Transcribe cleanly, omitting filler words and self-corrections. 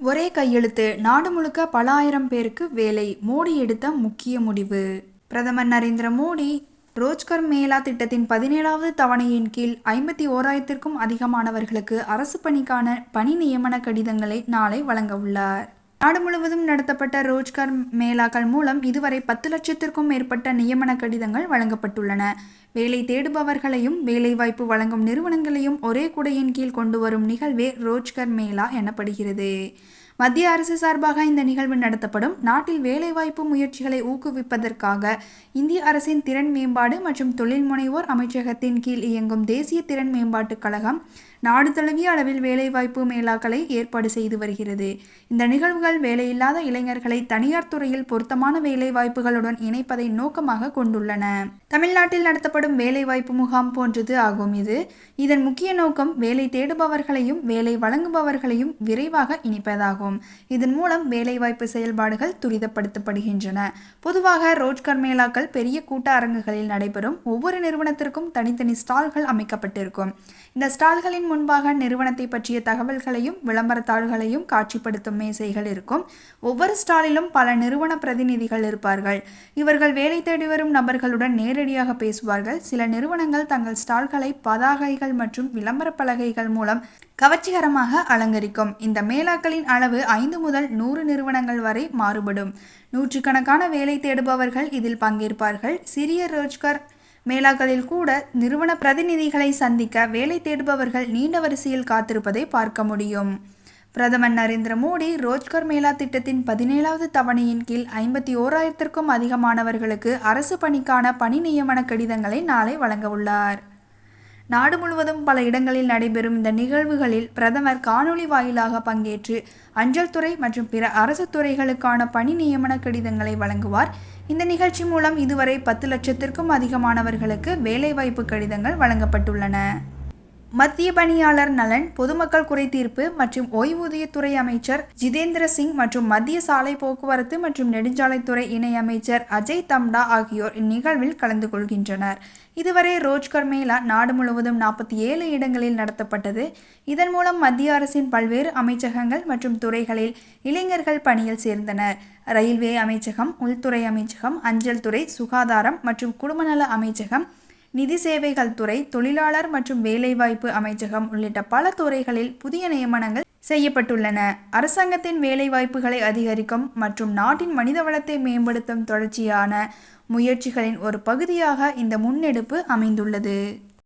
ஒரே கையெழுத்து நாடு முழுக்க பல ஆயிரம் பேருக்கு வேலை. மோடி எடுத்த முக்கிய முடிவு. பிரதமர் நரேந்திர மோடி ரோஜ்கர் மேளா திட்டத்தின் 17வது தவணையின் கீழ் 51,000க்கும் அதிகமானவர்களுக்கு அரசு பணிக்கான பணி நியமன கடிதங்களை நாளை வழங்க உள்ளார். நாடு முழுவதும் நடத்தப்பட்ட ரோஜ்கர் மேளாக்கள் மூலம் இதுவரை 10 லட்சத்திற்கும் மேற்பட்ட நியமன கடிதங்கள் வழங்கப்பட்டுள்ளன. வேலை தேடுபவர்களையும் வேலைவாய்ப்பு வழங்கும் நிறுவனங்களையும் ஒரே குடையின் கீழ் கொண்டு வரும் நிகழ்வே ரோஜ்கர் மேளா எனப்படுகிறது. மத்திய அரசு சார்பாக இந்த நிகழ்வு நடத்தப்படும். நாட்டில் வேலைவாய்ப்பு முயற்சிகளை ஊக்குவிப்பதற்காக இந்திய அரசின் திறன் மேம்பாடு மற்றும் தொழில் முனைவோர் அமைச்சகத்தின் கீழ் இயங்கும் தேசிய திறன் மேம்பாட்டுக் கழகம் நாடு தழுவிய அளவில் வேலைவாய்ப்பு மேளாக்களை ஏற்பாடு செய்து வருகிறது. இந்த நிகழ்வுகள் வேலையில்லாத இளைஞர்களை தனியார் துறையில் பொருத்தமான வேலைவாய்ப்புகளுடன் இணைப்பதை நோக்கமாக கொண்டுள்ளன. தமிழ்நாட்டில் நடத்தப்படும் வேலைவாய்ப்பு முகாம் போன்றது ஆகும் இது. இதன் முக்கிய நோக்கம் வேலை தேடுபவர்களையும் வேலை வழங்குபவர்களையும் விரைவாக இணைப்பதாகும். இதன் மூலம் வேலைவாய்ப்பு செயல்பாடுகள் துரிதப்படுத்தப்படுகின்றன. பொதுவாக ரோஜ்கர் மேளாக்கள் பெரிய கூட்ட அரங்குகளில் நடைபெறும். ஒவ்வொரு நிறுவனத்திற்கும் தனித்தனி ஸ்டால்கள் அமைக்கப்பட்டிருக்கும். இந்த ஸ்டால்களின் முன்பாக நிறுவனத்தை பற்றிய தகவல்களையும் விளம்பரத்தாள்களையும் காட்சிப்படுத்தும் மேசைகள் இருக்கும். ஒவ்வொரு ஸ்டாலிலும் பல நிறுவன பிரதிநிதிகள் இருப்பார்கள். இவர்கள் வேலை தேடி வரும் நபர்களுடன் நேரடியாக பேசுவார்கள். சில நிறுவனங்கள் தங்கள் ஸ்டால்களை பதாகைகள் மற்றும் விளம்பர பலகைகள் மூலம் கவர்ச்சிகரமாக அலங்கரிக்கும். இந்த மேளாக்களின் அளவு 5 முதல் 100 நிறுவனங்கள் வரை மாறுபடும். நூற்றுக்கணக்கான வேலை தேடுபவர்கள் இதில் பங்கேற்பார்கள். சிறிய ரோஜ்கர் மேளாக்களில் கூட நிறுவன பிரதிநிதிகளை சந்திக்க வேலை தேடுபவர்கள் நீண்ட வரிசையில் காத்திருப்பதை பார்க்க முடியும். பிரதமர் நரேந்திர மோடி ரோஜ்கர் மேளா திட்டத்தின் 17வது தவணையின் கீழ் 51,000க்கும் அதிகமானவர்களுக்கு அரசு பணிக்கான பணி நியமன கடிதங்களை நாளை வழங்க உள்ளார். நாடு முழுவதும் பல இடங்களில் நடைபெறும் இந்த நிகழ்வுகளில் பிரதமர் காணொலி வாயிலாக பங்கேற்று அஞ்சல் துறை மற்றும் பிற அரசு துறைகளுக்கான பணி நியமன கடிதங்களை வழங்குவார். இந்த நிகழ்ச்சி மூலம் இதுவரை 10 லட்சத்திற்கும் அதிகமானவர்களுக்கு வேலைவாய்ப்பு கடிதங்கள் வழங்கப்பட்டுள்ளன. மத்திய பணியாளர் நலன், பொதுமக்கள் குறைதீர்ப்பு மற்றும் ஓய்வூதியத்துறை அமைச்சர் ஜிதேந்திர சிங் மற்றும் மத்திய சாலை போக்குவரத்து மற்றும் நெடுஞ்சாலைத்துறை இணை அமைச்சர் அஜய் தம்டா ஆகியோர் இந்நிகழ்வில் கலந்து கொள்கின்றனர். இதுவரை ரோஜ்கர் மேளா நாடு முழுவதும் 47 இடங்களில் நடத்தப்பட்டது. இதன் மூலம் மத்திய அரசின் பல்வேறு அமைச்சகங்கள் மற்றும் துறைகளில் இளைஞர்கள் பணியில் சேர்ந்தனர். ரயில்வே அமைச்சகம், உள்துறை அமைச்சகம், அஞ்சல் துறை, சுகாதாரம் மற்றும் குடும்பநல அமைச்சகம், நிதி சேவைகள் துறை, தொழிலாளர் மற்றும் வேலைவாய்ப்பு அமைச்சகம் உள்ளிட்ட பல துறைகளில் புதிய நியமனங்கள் செய்யப்பட்டுள்ளன. அரசாங்கத்தின் வேலைவாய்ப்புகளை அதிகரிக்கும் மற்றும் நாட்டின் மனிதவளத்தை மேம்படுத்தும் தொடர்ச்சியான முயற்சிகளின் ஒரு பகுதியாக இந்த முன்னெடுப்பு அமைந்துள்ளது.